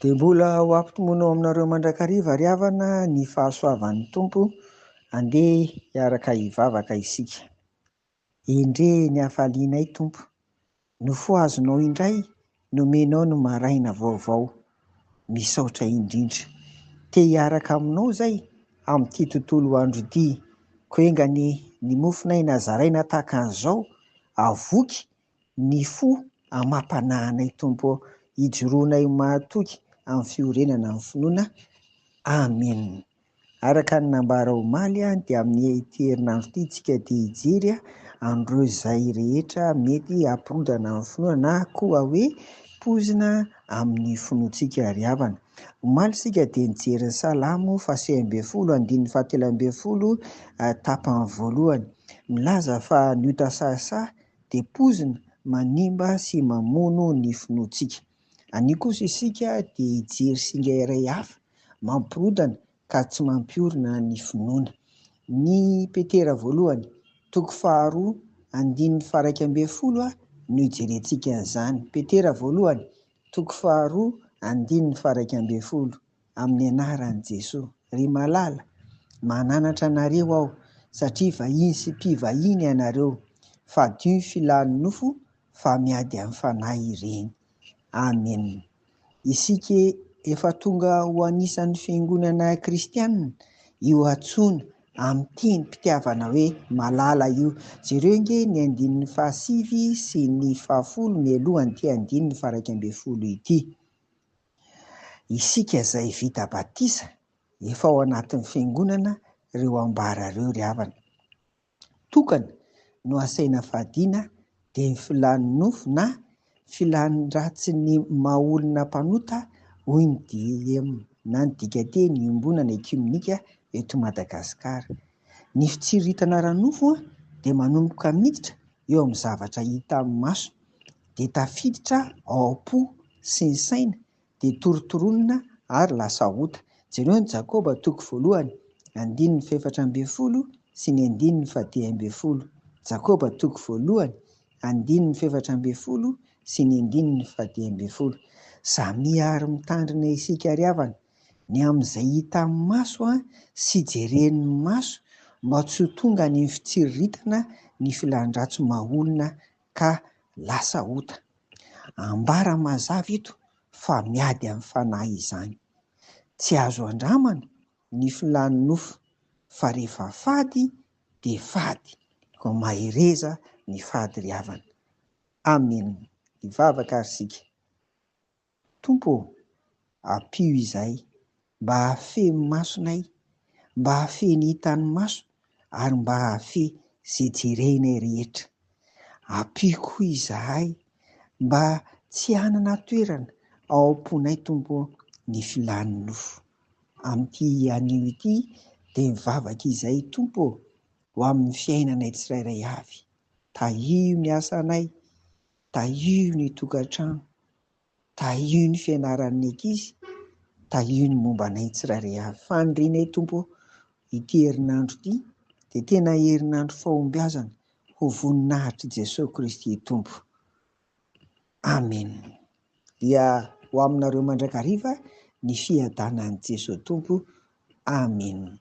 Dia mbola ho ampitomoana aminareo mandrakariva ry havana ny fahasoavan'ny Tompo, andeha hiaraka hivavaka isika. Endre ny hafalianay Tompo, nofoazonao indray, nomenao no maraina vaovao, misaotra indrindra. Te hiaraka aminao zay amin'ity tontolo andro ity, koengany ny mofonay nazaraina tahaka an'izao, avoky ny fo amam-panahinay Tompo, hijoroanay mahatoky amin'ny fiorenana ny finoana. Amen. Araka ny nambara omaly dia amin'ny ity herinandro ity tsika dia hijery andreo izay rehetra mety hampirodana amin'ny finoana na koa hoe pozina amin'ny finoantsika ry havana. Omaly sika dia nijery ny Salamo 1:7-1:10 tapany voalohany, milaza fa ny ota sasa dia pozina manimba sy mamono ny finoantsika. Anio kosa isika dia hijery singa iray hafa mampirodana ka tsy mampiorina ny finoana. Ny petera voalohany 2:2:1 no hijerentsika an'izany. Petera voalohany 2:2:1 amin'ny anaran'i Jesoa. Ry malala, mananatra anareo aho satria vahiny sy mpivahiny ianareo, fa dio ny filan'ny nofo fa miady amin'ny fanahy ireny. Amen. Isika efa tonga ho anisan'ny fiangonana kristianina, io antsoina amin'ny tenim-pitiavana hoe malala io. Jereo nge ny 5 sy ny 10 mialohany ty 1:12 ity. Isika izay vita batisa efa ao anatin'ny fiangonana ireo ambara ireo ry havana. Tokana no asaina fadiana dia ny filan'ny nofo na filan'ny ratsy ny maha-olona mpanota hoy ny DM na ny dikateny iombonana ekumenika eto Madagasikara. Ny fitsiritana ara-nofo dia manomboka miditra eo amin'ny zavatra hita amin'ny maso, dia tafiditra ao am-po sy ny saina, dia torotoronina ary lasa ota. Jereo ny Jakoba 1:2-4 sy ny 1:10. Jakoba 1:2-4 sy ny 1:11. Samia ary mitandrina isika ry havana ny amin'izay hita amin'ny maso sy jeren'ny maso, mba tsy ho tonga ny fitsiritana ny filan-dratso maha-olona ka lasa ota. Ambara mazava eto fa miady amin'ny fanahy izany. Tsy azo andramana ny filan'ny nofo, fa rehefa fady dia fady, ko mahereza ny fady ry havana. Amen. Hivavaka ary sika. Tompo, ampio izay mba hafehy ny masonay, mba hafehy ny hitan'ny maso, ary mba hafehy izay jerenay rehetra. Ampio koa izahay mba tsy hanana toerana ao am-ponay Tompo ny filan'ny nofo. Amin'ity anio ity dia mivavaka izay Tompo ho amin'ny fiainanay tsirairay avy. Tahio ny asanay, tahio ny tokantrano, tahio ny fianaran'ny ankizy, tahio ny mombanay tsirairay avy. Fandrinay Tompo ity herinandro ity dia tena herinandro fahombiazana ho voninahitry Jesosy Kristy Tompo. Amen. Dia ho aminareo mandrakariva ny fiadanan'i Jesosy Tompo. Amen.